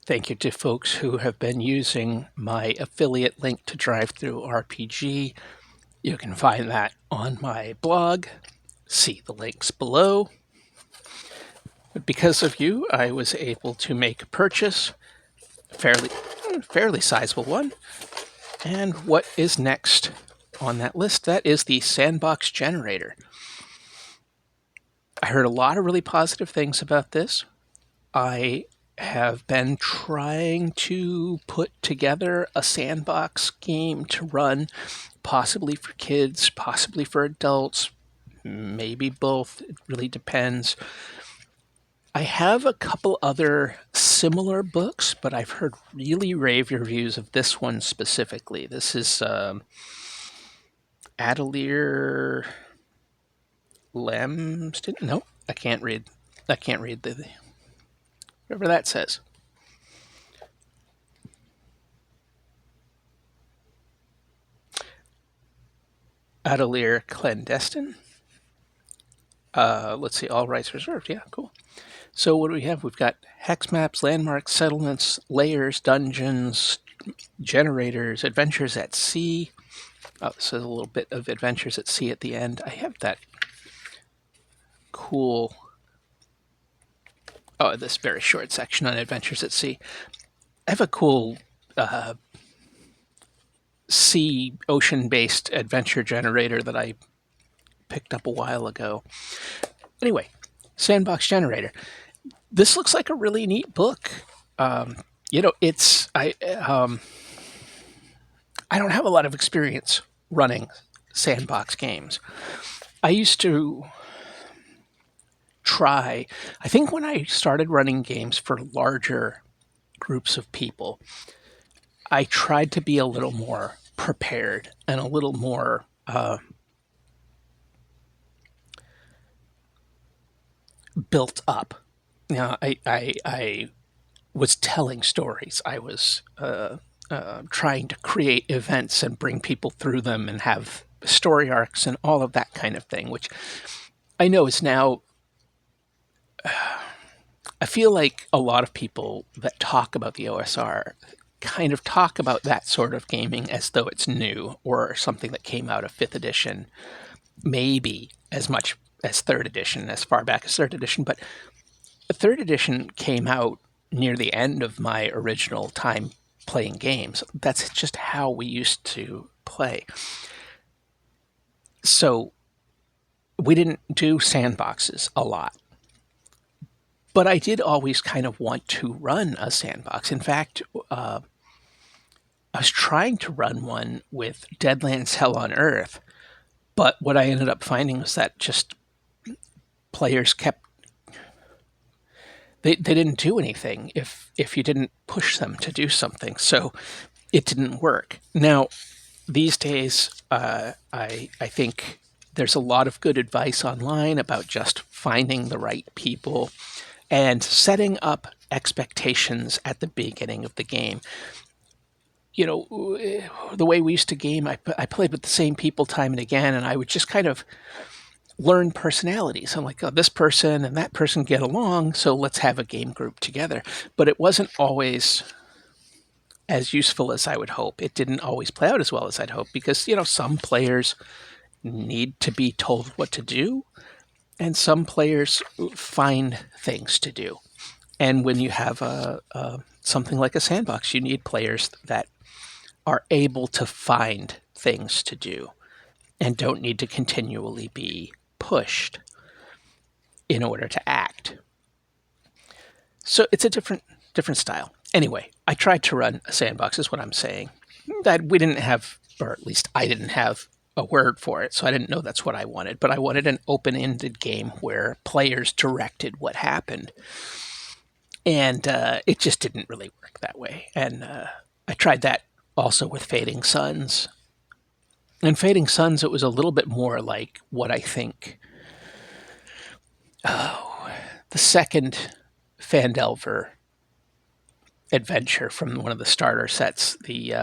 Thank you to folks who have been using my affiliate link to DriveThruRPG. You can find that on my blog. See the links below. But because of you, I was able to make a purchase, fairly sizable one. And what is next on that list? That is the Sandbox Generator. I heard a lot of really positive things about this. I have been trying to put together a sandbox game to run, possibly for kids, possibly for adults, maybe both. It really depends. I have a couple other similar books, but I've heard really rave reviews of this one specifically. This is Atelier Clandestin. No, I can't read. The whatever that says. Atelier Clandestin. Let's see, all rights reserved. Yeah, cool. So what do we have? We've got hex maps, landmarks, settlements, layers, dungeons, generators, adventures at sea. Oh, this is a little bit of adventures at sea at the end. I have that cool... Oh, this very short section on adventures at sea. I have a cool sea, ocean-based adventure generator that I picked up a while ago. Anyway, Sandbox Generator. This looks like a really neat book. It's I don't have a lot of experience running sandbox games. I used to try, I think when I started running games for larger groups of people, I tried to be a little more prepared and a little more built up. I was telling stories. I was trying to create events and bring people through them and have story arcs and all of that kind of thing, which I know is now... I feel like a lot of people that talk about the OSR kind of talk about that sort of gaming as though it's new or something that came out of 5th edition, maybe as much as 3rd edition, as far back as 3rd edition. But 3rd edition came out near the end of my original time playing games. That's just how we used to play. So we didn't do sandboxes a lot. But I did always kind of want to run a sandbox. In fact, I was trying to run one with Deadlands Hell on Earth, but what I ended up finding was that just players kept... They didn't do anything if you didn't push them to do something, so it didn't work. Now, these days, I think there's a lot of good advice online about just finding the right people and setting up expectations at the beginning of the game. The way we used to game, I played with the same people time and again, and I would just kind of learn personalities. I'm like, oh, this person and that person get along, so let's have a game group together. But it wasn't always as useful as I would hope. It didn't always play out as well as I'd hope because, some players need to be told what to do, and some players find things to do. And when you have something like a sandbox, you need players that are able to find things to do and don't need to continually be pushed in order to act. So it's a different style. Anyway, I tried to run a sandbox, is what I'm saying. That we didn't have, or at least I didn't have a word for it, so I didn't know that's what I wanted. But I wanted an open-ended game where players directed what happened. And it just didn't really work that way. And I tried that also with Fading Suns. In Fading Suns, it was a little bit more like what I think the second Phandelver adventure from one of the starter sets. The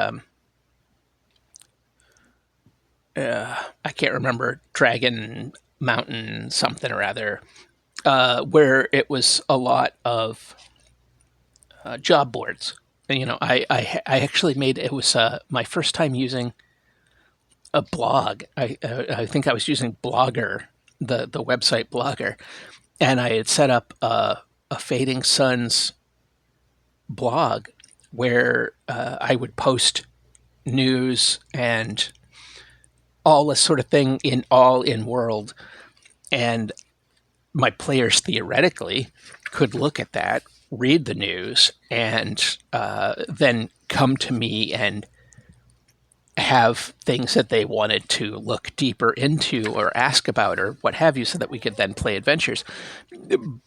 I can't remember, Dragon Mountain something or other, where it was a lot of job boards. And, I actually made it was my first time using a blog. I think I was using Blogger, the website Blogger, and I had set up a Fading Suns blog where I would post news and all this sort of thing in world, and my players theoretically could look at that, read the news, and then come to me and have things that they wanted to look deeper into or ask about or what have you, so that we could then play adventures.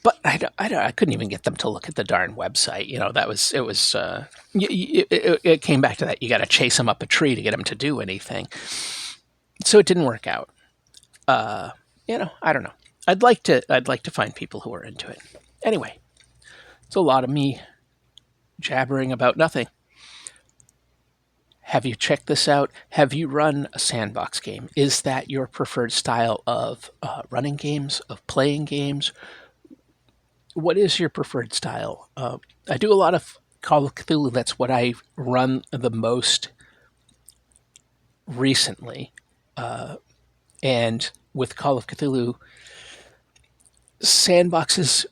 But I couldn't even get them to look at the darn website. It came back to that. You got to chase them up a tree to get them to do anything. So it didn't work out. I don't know. I'd like to find people who are into it. Anyway, it's a lot of me jabbering about nothing. Have you checked this out? Have you run a sandbox game? Is that your preferred style of running games, of playing games? What is your preferred style? I do a lot of Call of Cthulhu. That's what I run the most recently. And with Call of Cthulhu, sandbox is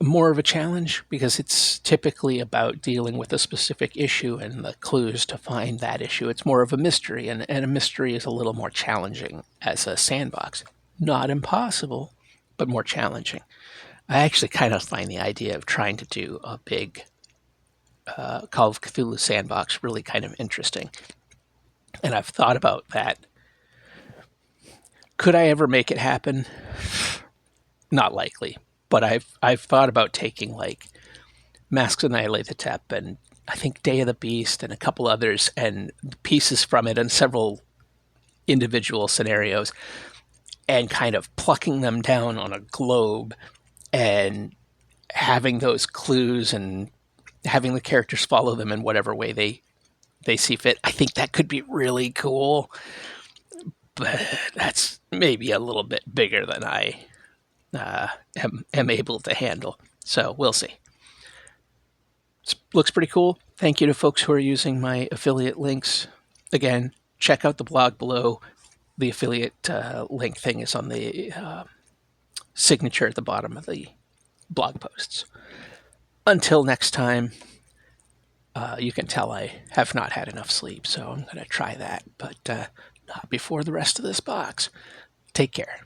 more of a challenge because it's typically about dealing with a specific issue and the clues to find that issue. It's more of a mystery, and a mystery is a little more challenging as a sandbox. Not impossible, but more challenging. I actually kind of find the idea of trying to do a big Call of Cthulhu sandbox really kind of interesting. And I've thought about that. Could I ever make it happen? Not likely. But I've thought about taking like Masks of Nyarlathotep and I think Day of the Beast and a couple others and pieces from it and several individual scenarios and kind of plucking them down on a globe and having those clues and having the characters follow them in whatever way they see fit. I think that could be really cool, but that's maybe a little bit bigger than I am able to handle. So we'll see. Looks pretty cool. Thank you to folks who are using my affiliate links. Again, check out the blog below. The affiliate link thing is on the signature at the bottom of the blog posts. Until next time, you can tell I have not had enough sleep, so I'm going to try that, but not before the rest of this box. Take care.